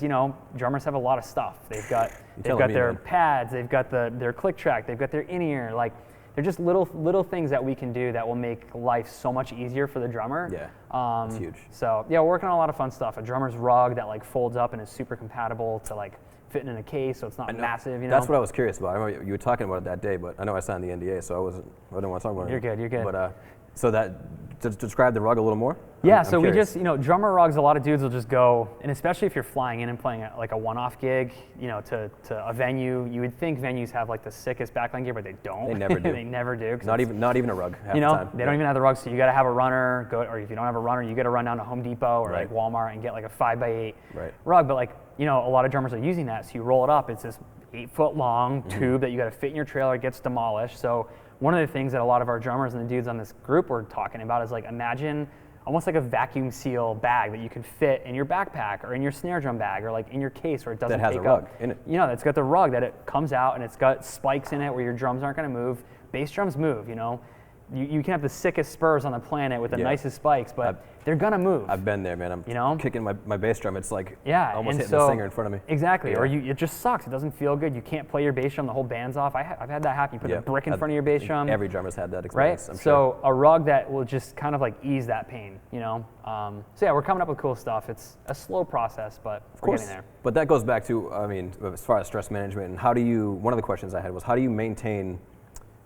drummers have a lot of stuff. They've got their pads. They've got their click track. They've got their in-ear. Like. They're just little things that we can do that will make life so much easier for the drummer. Yeah, it's huge. So yeah, we're working on a lot of fun stuff. A drummer's rug that like folds up and is super compatible to like fit in a case, so it's not massive. That's what I was curious about. I remember you were talking about it that day, but I know I signed the NDA, so I didn't want to talk about it. You're good. But so to describe the rug a little more. Yeah, I'm so curious. we just, drummer rugs, a lot of dudes will just go, and especially if you're flying in and playing like a one-off gig, to a venue, you would think venues have like the sickest backline gear, but they don't. They never do. They never do. Not even a rug half the time. They don't even have the rugs, so you got to have a runner, or if you don't have a runner, you got to run down to Home Depot or like Walmart and get like a 5x8 rug, but like, a lot of drummers are using that, so you roll it up, it's this 8-foot long tube that you got to fit in your trailer, it gets demolished. So one of the things that a lot of our drummers and the dudes on this group were talking about is like, imagine almost like a vacuum seal bag that you can fit in your backpack or in your snare drum bag or like in your case where it doesn't take up. That has a rug in it. That's got the rug that it comes out and it's got spikes in it where your drums aren't going to move. Bass drums move, You can have the sickest spurs on the planet with the nicest spikes, but they're gonna move. I've been there, man. I'm kicking my bass drum. It's like almost hitting the singer in front of me. Exactly. Yeah. Or it just sucks. It doesn't feel good. You can't play your bass drum. The whole band's off. I've had that happen. You put a brick in front of your bass drum. Every drummer's had that Right. experience. I'm So a rug that will just kind of like ease that pain. So yeah, we're coming up with cool stuff. It's a slow process, but we're getting there. But that goes back to, as far as stress management, and one of the questions I had was, how do you maintain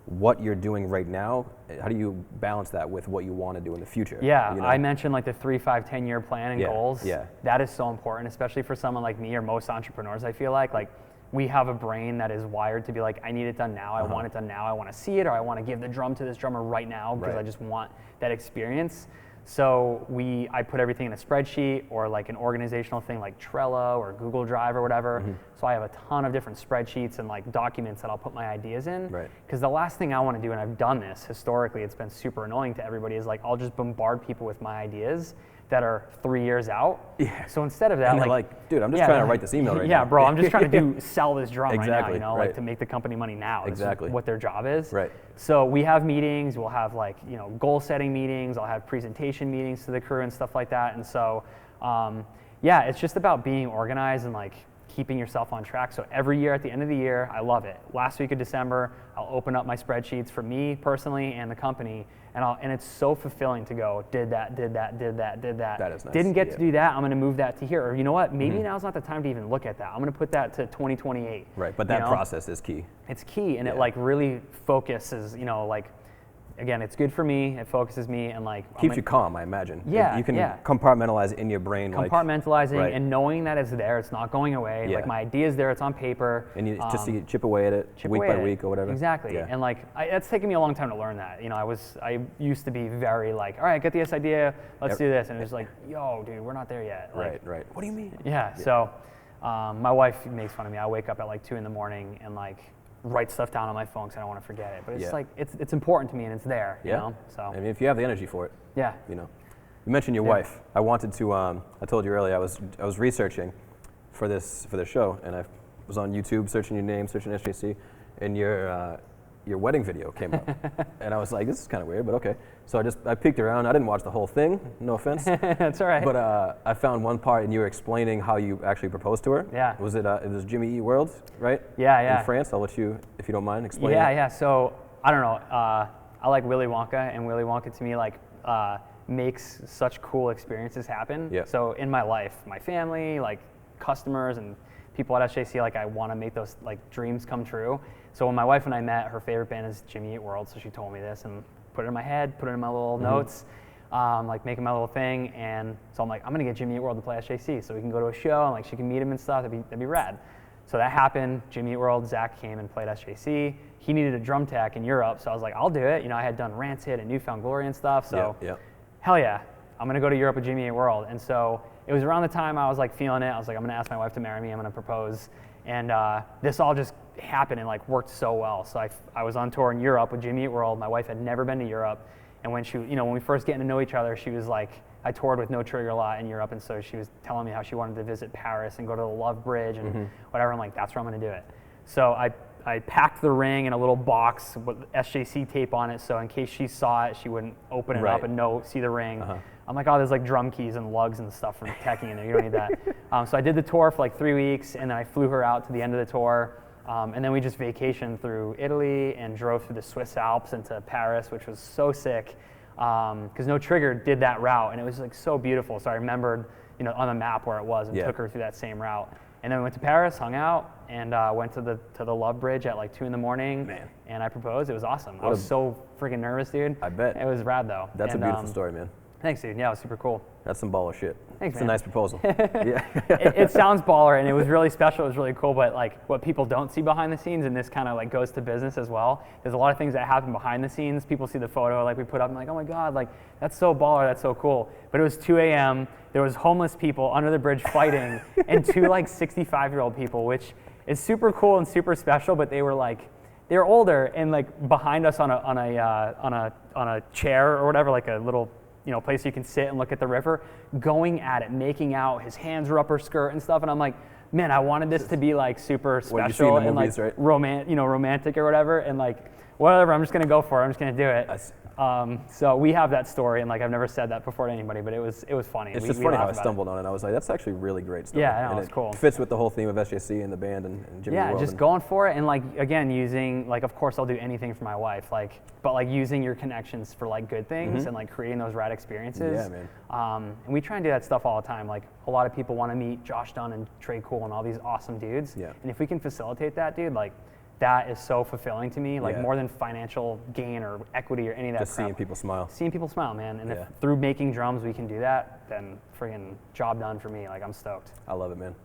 what you're doing right now? How do you balance that with what you want to do in the future? Yeah, I mentioned like the 3, 5, 10-year plan and goals. Yeah. That is so important, especially for someone like me or most entrepreneurs, I feel like we have a brain that is wired to be like, I need it done now, I want it done now, I want to see it, or I want to give the drum to this drummer right now because I just want that experience. So I put everything in a spreadsheet or like an organizational thing like Trello or Google Drive or whatever. So I have a ton of different spreadsheets and like documents that I'll put my ideas in. Because the last thing I want to do, and I've done this historically, it's been super annoying to everybody, is like I'll just bombard people with my ideas that are 3 years out. Yeah. So instead of that, and like, dude, I'm just trying to write this email right now. Yeah, bro, I'm just trying to sell this drum exactly, right now, like to make the company money now. Exactly. This is what their job is. Right. So we have meetings, we'll have like, goal setting meetings, I'll have presentation meetings to the crew and stuff like that. And so, yeah, it's just about being organized and like keeping yourself on track. So every year at the end of the year, I love it. Last week of December, I'll open up my spreadsheets for me personally and the company, and it's so fulfilling to go, did that. That is nice. Didn't get to do that, I'm gonna move that to here. Or you know what, maybe now's not the time to even look at that. I'm gonna put that to 2028. Right, but that process is key. It's key, and it like really focuses, again, it's good for me, it focuses me, and like keeps you calm, I imagine. Yeah, you can compartmentalize in your brain. Compartmentalizing and knowing that it's there, it's not going away. Yeah. Like my idea's there, it's on paper. And you just chip away at it week by week or whatever. Exactly. Yeah. And like it's taken me a long time to learn that. I used to be very like, all right, get this idea, let's do this, and it was like, yo, dude, we're not there yet. Like, right. What do you mean? Yeah. So. My wife makes fun of me. I wake up at like 2 in the morning and like write stuff down on my phone because I don't want to forget it. But it's like it's important to me and it's there. You know? So I mean, if you have the energy for it. Yeah. You know. You mentioned your wife. I wanted to. I told you earlier. I was researching for this show, and I was on YouTube searching your name, searching SJC, and your wedding video came up, and I was like, this is kind of weird, but okay. So I peeked around. I didn't watch the whole thing. No offense. That's all right. But I found one part, and you were explaining how you actually proposed to her. Yeah. Was it? It was Jimmy Eat World, right? Yeah. In France. I'll let you, if you don't mind, explain. Yeah. So I don't know. I like Willy Wonka, and Willy Wonka to me like makes such cool experiences happen. Yeah. So in my life, my family, like customers and people at SJC, like I want to make those like dreams come true. So when my wife and I met, her favorite band is Jimmy Eat World, so she told me this and put it in my head, put it in my little notes, like making my little thing. And so I'm like, I'm gonna get Jimmy Eat World to play SJC so we can go to a show and like she can meet him and stuff. That'd be rad. So that happened. Jimmy Eat World, Zach came and played SJC. He needed a drum tech in Europe, so I was like, I'll do it. You know, I had done Rancid and Newfound Glory and stuff, so hell yeah, I'm gonna go to Europe with Jimmy Eat World. And so it was around the time I was like feeling it. I was like, I'm gonna ask my wife to marry me. I'm gonna propose. And this all just happened and like worked so well. So I was on tour in Europe with Jimmy Eat World. My wife had never been to Europe. And when when we first getting to know each other, she was like, I toured with No Trigger a lot in Europe. And so she was telling me how she wanted to visit Paris and go to the Love Bridge and whatever. I'm like, that's where I'm gonna do it. So I packed the ring in a little box with SJC tape on it. So in case she saw it, she wouldn't open it up and see the ring. I'm like, oh, there's like drum keys and lugs and stuff from teching in there. You don't need that. So I did the tour for like 3 weeks, and then I flew her out to the end of the tour. And then we just vacationed through Italy and drove through the Swiss Alps into Paris, which was so sick. Because No Trigger did that route, and it was like so beautiful. So I remembered, on the map where it was, and took her through that same route. And then we went to Paris, hung out, and went to the Love Bridge at like 2 in the morning. Man. And I proposed. It was awesome. I was so freaking nervous, dude. I bet. It was rad though. That's a beautiful story, man. Thanks, dude. Yeah, it was super cool. That's some baller shit. Thanks, It's man. a nice proposal. It sounds baller, and it was really special. It was really cool, but like what people don't see behind the scenes, and this kind of like goes to business as well. There's a lot of things that happen behind the scenes. People see the photo like we put up and like, oh my God, like that's so baller, that's so cool. But it was 2 a.m. There was homeless people under the bridge fighting, and 2 like 65-year-old people, which is super cool and super special. But they were older and like behind us on a chair or whatever, like a little place you can sit and look at the river, going at it, making out. His hands were up her skirt and stuff, and I'm like, man, I wanted this to be like super special and movies, like right? romantic or whatever, and like whatever. I'm just gonna go for it. I'm just gonna do it. So we have that story, and like I've never said that before to anybody, but it was funny. It's just funny how I stumbled on it. I was like, that's actually really great stuff. Yeah, I know, and it's cool. It fits with the whole theme of SJC and the band and Jimmy Eat World. Just going for it, and like again using like, of course I'll do anything for my wife, but like using your connections for like good things and like creating those rad experiences. Yeah, man. And we try and do that stuff all the time. Like a lot of people want to meet Josh Dunn and Trey Cool and all these awesome dudes. Yeah. And if we can facilitate that, dude, like that is so fulfilling to me, like more than financial gain or equity or any of that Just seeing people smile. Seeing people smile, man. And if through making drums we can do that, then friggin' job done for me. Like I'm stoked. I love it, man.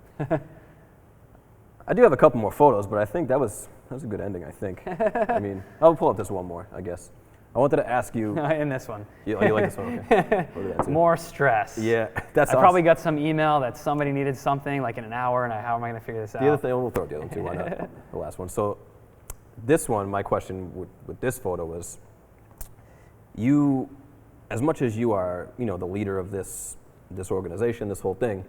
I do have a couple more photos, but I think that was a good ending, I think. I mean, I'll pull up this one more, I guess. I wanted to ask you. In this one. You like this one? Okay. Look at that too. More stress. Yeah, that's I probably got some email that somebody needed something like in an hour, and how am I going to figure this out? The other thing, we'll throw the other one too. Why not? The last one. So, this one, my question with this photo was, you, as much as you are, the leader of this organization, this whole thing,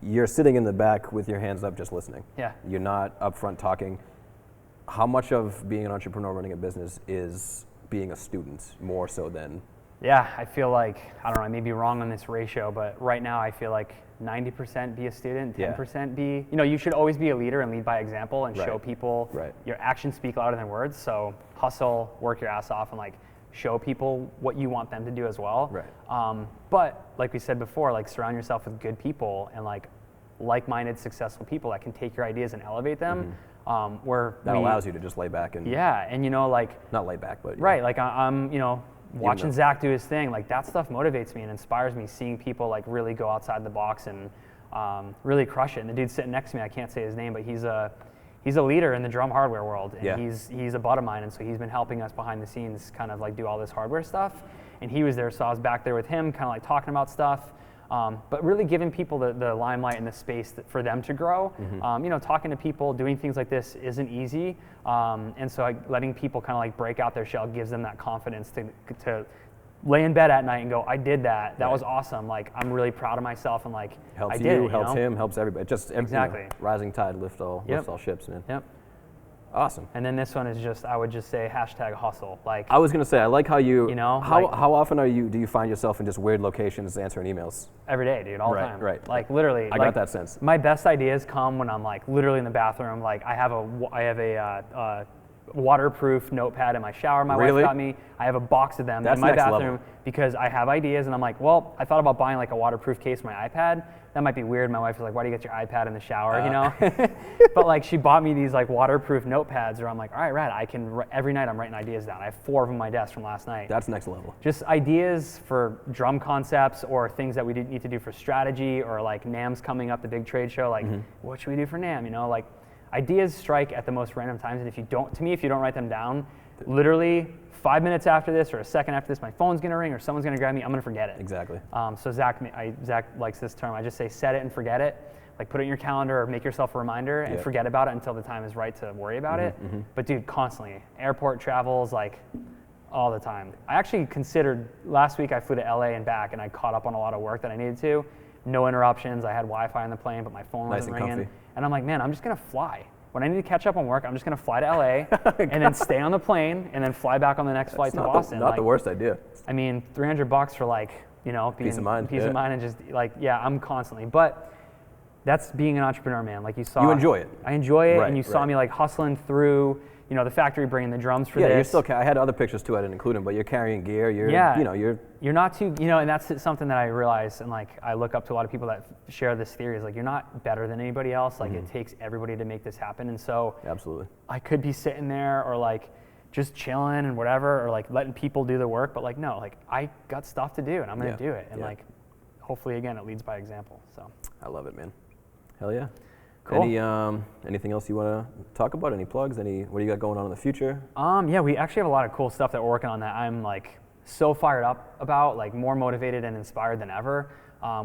you're sitting in the back with your hands up, just listening. Yeah. You're not up front talking. How much of being an entrepreneur, running a business, is being a student more so than? Yeah, I feel like, I don't know, I may be wrong on this ratio, but right now I feel like 90% be a student, 10% be, you should always be a leader and lead by example and show people your actions speak louder than words. So hustle, work your ass off, and like show people what you want them to do as well. Right. But like we said before, like surround yourself with good people and like-minded, successful people that can take your ideas and elevate them. Where that allows you to just lay back and not lay back, but like I'm watching Zach do his thing, like that stuff motivates me and inspires me, seeing people like really go outside the box and really crush it. And the dude sitting next to me, I can't say his name, but he's a leader in the drum hardware world, and he's a bud of mine, and so he's been helping us behind the scenes kind of like do all this hardware stuff. And he was there, so I was back there with him kind of like talking about stuff. But really giving people the limelight and the space for them to grow. You know, talking to people, doing things like this isn't easy. And so letting people kind of like break out their shell gives them that confidence to lay in bed at night and go, I did that. That was awesome. Like, I'm really proud of myself, and like, helps I did you, it, helps know? him, helps everybody. Just Exactly. You know, rising tide lifts all ships, man. Yep. Awesome. And then this one is just, I would just say #hustle. Like, I was gonna say, I like how you know, how often do you find yourself in just weird locations answering emails? every day, dude, all the Right, time. right. Like, literally. I got that sense. My best ideas come when I'm like literally in the bathroom. Like, I have a waterproof notepad in my shower my Really? wife got me. I have a box of them That's in my next bathroom level. because I have ideas, and I'm like, well, I thought about buying like a waterproof case for my iPad. That might be weird. My wife was like, why do you get your iPad in the shower, you know? But like, she bought me these like waterproof notepads where I'm like, all right, rad, I can, every night I'm writing ideas down. I have 4 of them on my desk from last night. That's next level. Just ideas for drum concepts or things that we need to do for strategy, or like NAMM's coming up, the big trade show, like what should we do for NAMM, you know? Like, ideas strike at the most random times, and if you don't write them down, literally 5 minutes after this or a second after this, my phone's gonna ring or someone's gonna grab me, I'm gonna forget it. Exactly. So Zach likes this term. I just say set it and forget it. Like, put it in your calendar or make yourself a reminder and forget about it until the time is right to worry about it. But dude, constantly. Airport travels, like, all the time. I actually considered, last week I flew to LA and back, and I caught up on a lot of work that I needed to. No interruptions. I had Wi-Fi on the plane, but my phone wasn't ringing. Comfy. And I'm like, man, I'm just gonna fly. When I need to catch up on work, I'm just gonna fly to LA and then stay on the plane and then fly back on the next flight to Boston. Not the worst idea. I mean, $300 for like, you know, Peace of mind. Peace of mind, and just like, yeah, I'm constantly. But that's being an entrepreneur, man. Like, you saw. You enjoy it. I enjoy it, Right, and you saw right. me like hustling through, you know, the factory, bringing the drums for Yeah, this. you're still. I had other pictures too. I didn't include them, but you're carrying gear. You're. Yeah. You know, You're not too, you know, and that's something that I realize, and like, I look up to a lot of people that share this theory, is like, you're not better than anybody else. Like, it takes everybody to make this happen. And so Absolutely. I could be sitting there or like just chilling and whatever, or like letting people do the work, but like, no, like, I got stuff to do and I'm gonna do it. And like, hopefully again, it leads by example. So I love it, man. Hell yeah. Cool. Anything else you want to talk about? Any plugs? What do you got going on in the future? Yeah, we actually have a lot of cool stuff that we're working on that I'm like so fired up about, like more motivated and inspired than ever.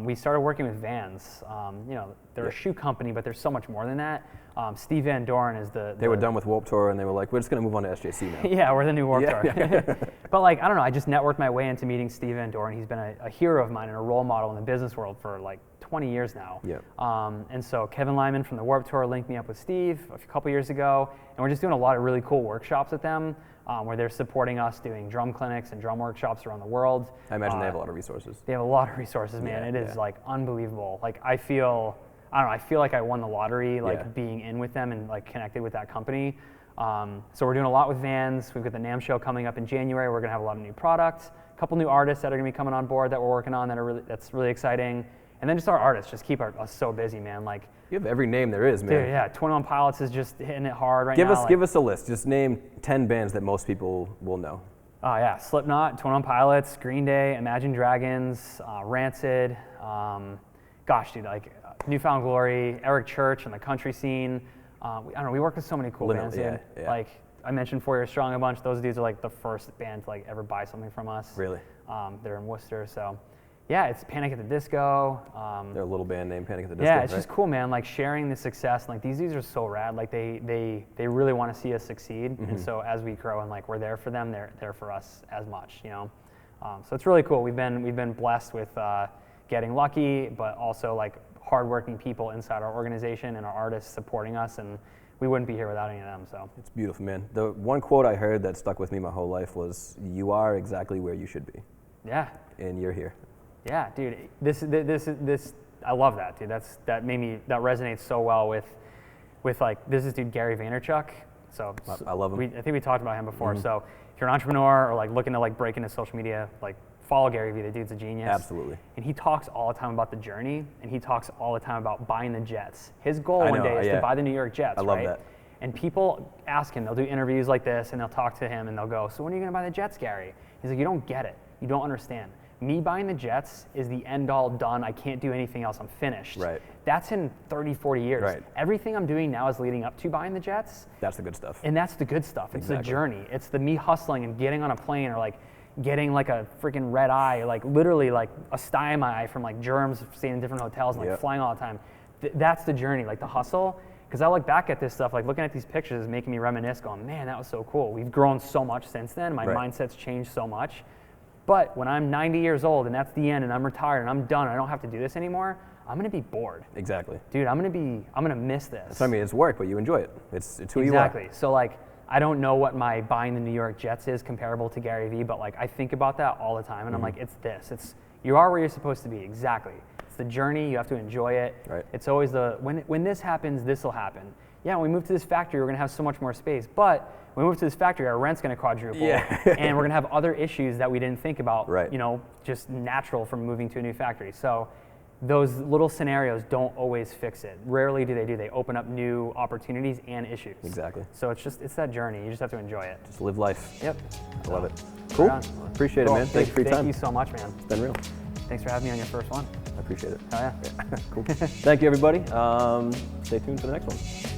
We started working with Vans. You know, they're a shoe company, but there's so much more than that. Steve Van Doren is They were done with Warped Tour, and they were like, we're just going to move on to SJC now. Yeah, we're the new Warped Tour. But like, I don't know, I just networked my way into meeting Steve Van Doren. He's been a hero of mine and a role model in the business world for like 20 years now. Yeah. And so Kevin Lyman from the Warped Tour linked me up with Steve a couple years ago, and we're just doing a lot of really cool workshops with them, where they're supporting us doing drum clinics and drum workshops around the world. I imagine they have a lot of resources. They have a lot of resources, man. It is like unbelievable. Like, I feel like I won the lottery, like being in with them and like connected with that company. So we're doing a lot with Vans. We've got the NAMM show coming up in January. We're gonna have a lot of new products, a couple new artists that are gonna be coming on board that we're working on that's really exciting. And then just our artists just keep us so busy, man. Like, You have every name there is, man. dude, yeah, 21 Pilots is just hitting it hard right Give now. Give us a list. Just name 10 bands that most people will know. Oh yeah, Slipknot, 21 Pilots, Green Day, Imagine Dragons, Rancid. Gosh, dude, like Newfound Glory, Eric Church and the country scene. I don't know, we work with so many cool bands, dude. Yeah. Like, I mentioned 4 Years Strong a bunch. Those dudes are like the first band to like ever buy something from us. Really? They're in Worcester, so yeah, it's Panic at the Disco. They're a little band named Panic at the Disco. Yeah, it's just cool, man. Like, sharing the success. Like, these dudes are so rad. Like, they really want to see us succeed, and so as we grow and like we're there for them, they're there for us as much, you know. So it's really cool. We've been blessed with getting lucky, but also like hardworking people inside our organization and our artists supporting us, and we wouldn't be here without any of them. So it's beautiful, man. The one quote I heard that stuck with me my whole life was, "You are exactly where you should be." Yeah. And you're here. Yeah, dude. This. I love that, dude. That resonates so well with like, this is dude Gary Vaynerchuk. So I love him. I think we talked about him before. So if you're an entrepreneur or like looking to like break into social media, like follow Gary Vee. The dude's a genius. Absolutely. And he talks all the time about the journey, and he talks all the time about buying the jets. His goal one day is to buy the New York Jets. I love that. And people ask him, they'll do interviews like this, and they'll talk to him, and they'll go, "So when are you going to buy the Jets, Gary?" He's like, "You don't get it. You don't understand. Me buying the Jets is the end all done. I can't do anything else. I'm finished." Right. That's in 30, 40 years. Right. Everything I'm doing now is leading up to buying the Jets. That's the good stuff. And that's the good stuff. It's Exactly. the journey. It's the me hustling and getting on a plane, or like getting like a freaking red eye, like literally like a sty in my eye from like germs staying in different hotels and like flying all the time. That's the journey, like the hustle. Because I look back at this stuff, like looking at these pictures is making me reminisce, going, man, that was so cool. We've grown so much since then. My mindset's changed so much. But when I'm 90 years old and that's the end and I'm retired and I'm done, I don't have to do this anymore, I'm gonna be bored. Exactly. Dude, I'm gonna miss this. That's what I mean, it's work, but you enjoy it. It's who you are. Exactly. So like, I don't know what my buying the New York Jets is comparable to Gary Vee, but like I think about that all the time and I'm like, it's this. You are where you're supposed to be, exactly. It's the journey, you have to enjoy it. Right. It's always when this happens, this will happen. Yeah, when we move to this factory, we're gonna have so much more space, but when we move to this factory, our rent's gonna quadruple, and we're gonna have other issues that we didn't think about, you know, just natural from moving to a new factory. So those little scenarios don't always fix it. Rarely do. They open up new opportunities and issues. Exactly. So it's that journey. You just have to enjoy it. Just live life. Yep. I love it. Cool. Appreciate it, man. Thank you for your time. Thank you so much, man. It's been real. Thanks for having me on your first one. I appreciate it. Oh yeah. Cool. Thank you, everybody. Stay tuned for the next one.